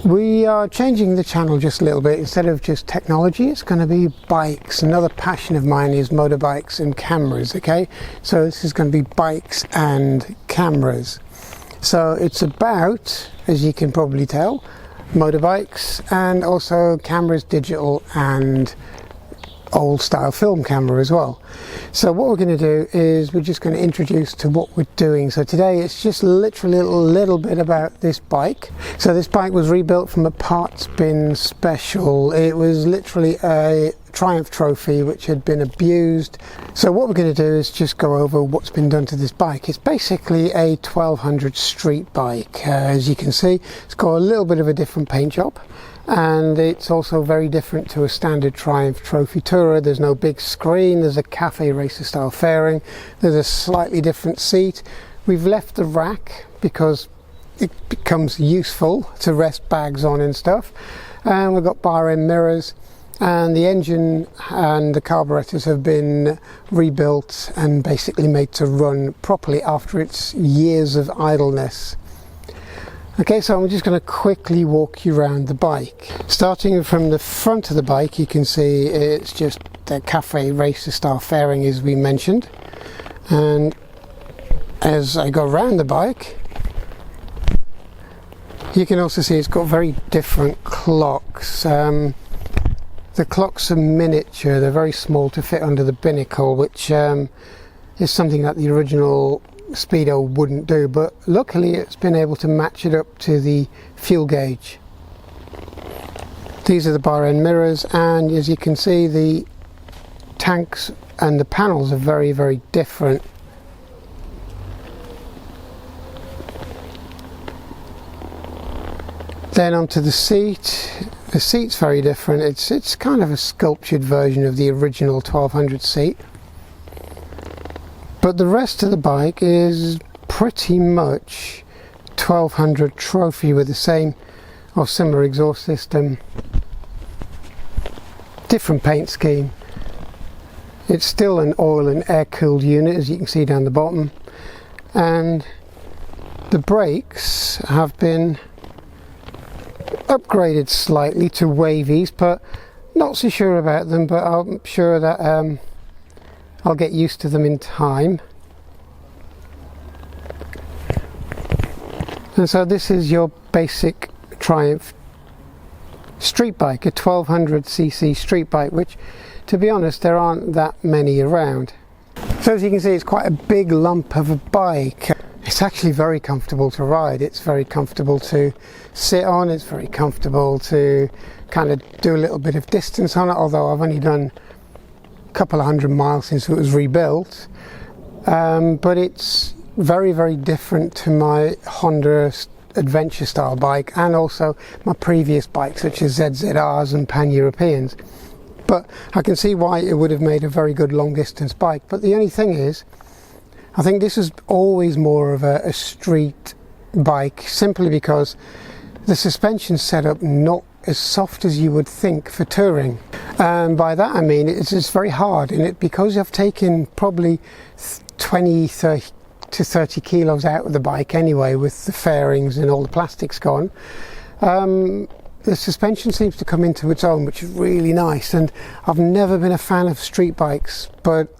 We are changing the channel just a little bit. Instead of just technology, it's going to be bikes. Another passion of mine is motorbikes and cameras, okay? So this is going to be bikes and cameras. So it's about, as you can probably tell, motorbikes and also cameras, digital and old style film camera as well. So what we're going to do is we're just going to introduce to what we're doing. So today it's just literally a little bit about this bike. So this bike was rebuilt from a parts bin special. It was literally a Triumph trophy which had been abused. So what we're going to do is just go over what's been done to this bike. It's basically a 1200 street bike. As you can see, it's got a little bit of a different paint job, and it's also very different to a standard Triumph Trophy Tourer. There's no big screen, there's a cafe racer style fairing, there's a slightly different seat. We've left the rack because it becomes useful to rest bags on and stuff, and we've got bar end mirrors, and the engine and the carburetors have been rebuilt and basically made to run properly after its years of idleness. Okay, so I'm just going to quickly walk you around the bike. Starting from the front of the bike, you can see it's just the cafe racer style fairing as we mentioned. And as I go around the bike, you can also see it's got very different clocks. The clocks are miniature, they're very small to fit under the binnacle, which is something that the original Speedo wouldn't do, but luckily it's been able to match it up to the fuel gauge. These are the bar end mirrors, and as you can see the tanks and the panels are very different. Then onto the seat. The seat's very different. It's kind of a sculptured version of the original 1200 seat. But the rest of the bike is pretty much 1200 trophy with the same or similar exhaust system. Different paint scheme. It's still an oil and air cooled unit, as you can see down the bottom. And the brakes have been upgraded slightly to wavies, but not so sure about them, but I'm sure that I'll get used to them in time. And so this is your basic Triumph street bike, a 1200cc street bike, which to be honest there aren't that many around. So as you can see, it's quite a big lump of a bike. It's actually very comfortable to ride. It's very comfortable to sit on. It's very comfortable to kind of do a little bit of distance on it, although I've only done a couple of 100 miles since it was rebuilt. But it's very different to my Honda adventure style bike, and also my previous bikes such as ZZRs and Pan-Europeans. But I can see why it would have made a very good long distance bike. But the only thing is, I think this is always more of a street bike, simply because the suspension setup not as soft as you would think for touring. And by that I mean it's just very hard, and because I've taken probably 30 to 30 kilos out of the bike anyway, with the fairings and all the plastics gone, the suspension seems to come into its own, which is really nice. And I've never been a fan of street bikes, but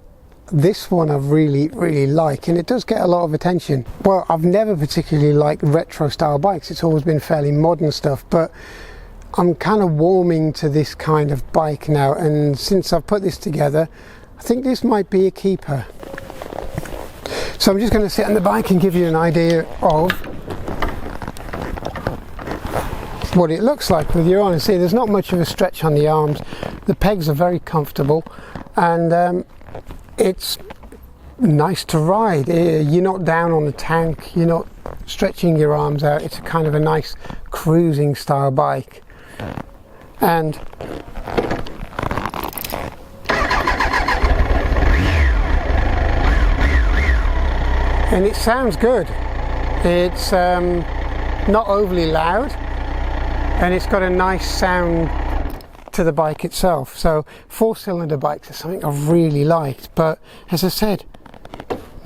this one I really like, and it does get a lot of attention. Well, I've never particularly liked retro style bikes. It's always been fairly modern stuff, but I'm kind of warming to this kind of bike now, and since I've put this together, I think this might be a keeper. So I'm just going to sit on the bike and give you an idea of what it looks like with your on. And see, there's not much of a stretch on the arms. The pegs are very comfortable, and it's nice to ride. You're not down on the tank, you're not stretching your arms out. It's a kind of a nice cruising style bike. And it sounds good. It's not overly loud, and it's got a nice sound to the bike itself. So 4-cylinder bikes are something I've really liked, but as I said,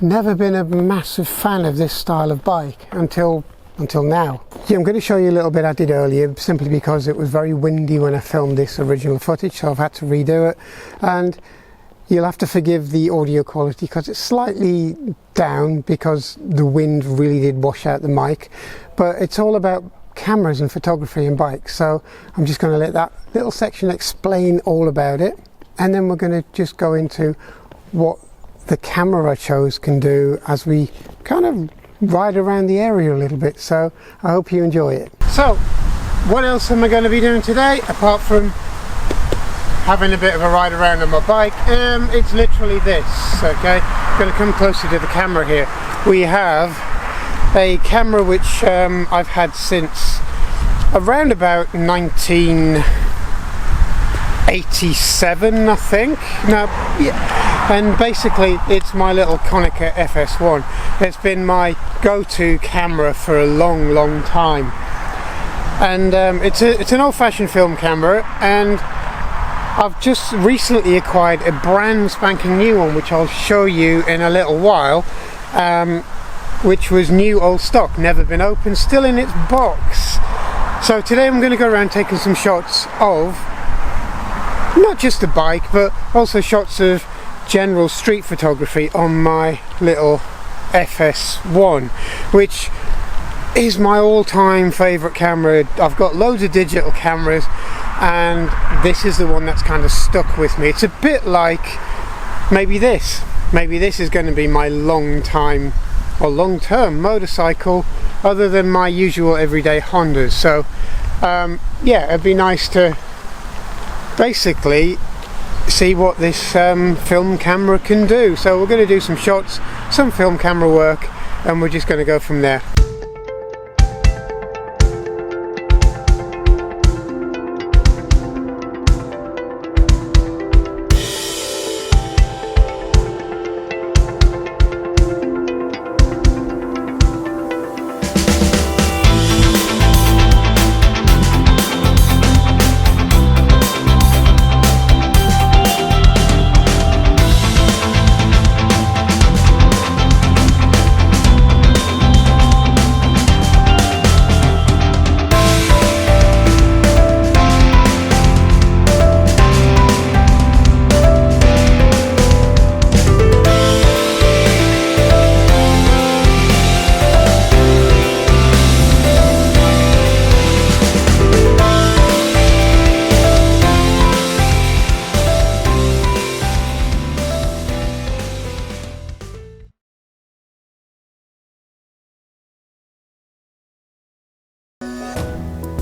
never been a massive fan of this style of bike until until now. Yeah, I'm going to show you a little bit I did earlier, simply because it was very windy when I filmed this original footage, so I've had to redo it. And you'll have to forgive the audio quality because it's slightly down because the wind really did wash out the mic. But it's all about cameras and photography and bikes, so I'm just going to let that little section explain all about it, and then we're going to just go into what the camera I chose can do as we kind of ride around the area a little bit. So I hope you enjoy it. So what else am I going to be doing today apart from having a bit of a ride around on my bike? It's literally this. Okay, I'm going to come closer to the camera here. We have a camera which I've had since around about 1987, I think. No, yeah. And basically it's my little Konica FS1. It's been my go-to camera for a long time, and it's an old-fashioned film camera, and I've just recently acquired a brand spanking new one, which I'll show you in a little while, which was new old stock, never been opened, still in its box. So today I'm going to go around taking some shots of not just the bike, but also shots of general street photography on my little FS1, which is my all-time favourite camera. I've got loads of digital cameras, and this is the one that's kind of stuck with me. It's a bit like maybe this is going to be my long-term motorcycle, other than my usual everyday Hondas. So yeah, it'd be nice to basically see what this film camera can do. So we're going to do some shots, some film camera work, and we're just going to go from there.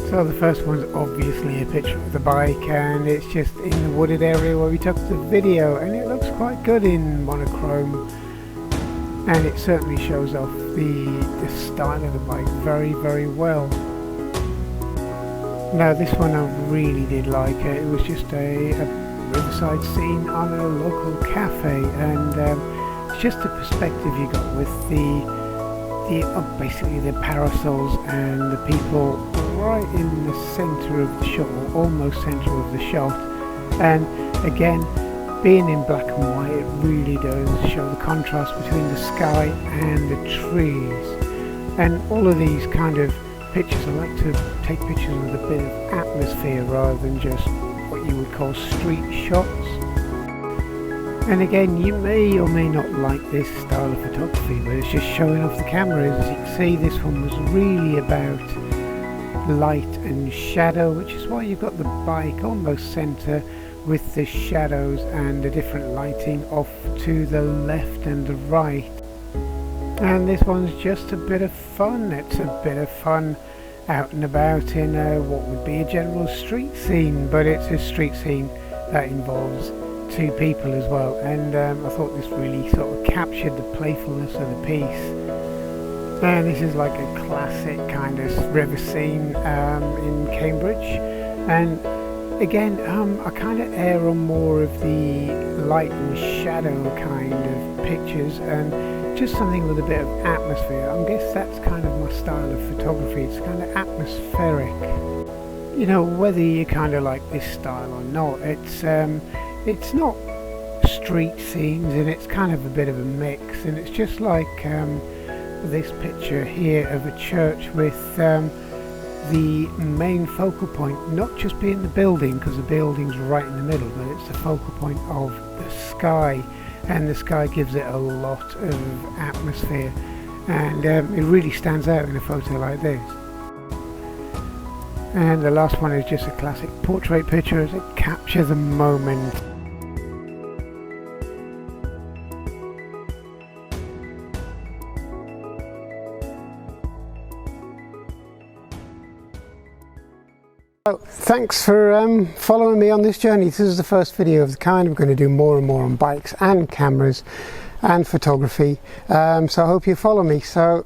So the first one's obviously a picture of the bike, and it's just in the wooded area where we took the video, and it looks quite good in monochrome, and it certainly shows off the style of the bike very well. Now this one I really did like. It was just a riverside scene on a local cafe, and it's just the perspective you got with basically the parasols and the people right in the centre of the shot, or almost centre of the shot. And again, being in black and white, it really does show the contrast between the sky and the trees. And all of these kind of pictures, I like to take pictures with a bit of atmosphere rather than just what you would call street shots. And again, you may or may not like this style of photography, but it's just showing off the cameras. As you can see, this one was really about light and shadow, which is why you've got the bike almost centre with the shadows and the different lighting off to the left and the right. And this one's just a bit of fun. It's a bit of fun out and about in what would be a general street scene, but it's a street scene that involves two people as well, and I thought this really sort of captured the playfulness of the piece. And this is like a classic kind of river scene in Cambridge, and again I kind of err on more of the light and shadow kind of pictures, and just something with a bit of atmosphere. I guess that's kind of my style of photography. It's kind of atmospheric. You know, whether you kind of like this style or not, it's not street scenes, and it's kind of a bit of a mix, and it's just like this picture here of a church with the main focal point not just being the building, because the building's right in the middle, but it's the focal point of the sky, and the sky gives it a lot of atmosphere, and it really stands out in a photo like this. And the last one is just a classic portrait picture as it captures the moment. So, thanks for following me on this journey. This is the first video of the kind. I'm going to do more and more on bikes and cameras and photography. So I hope you follow me. So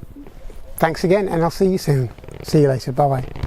thanks again, and I'll see you soon. See you later. Bye bye.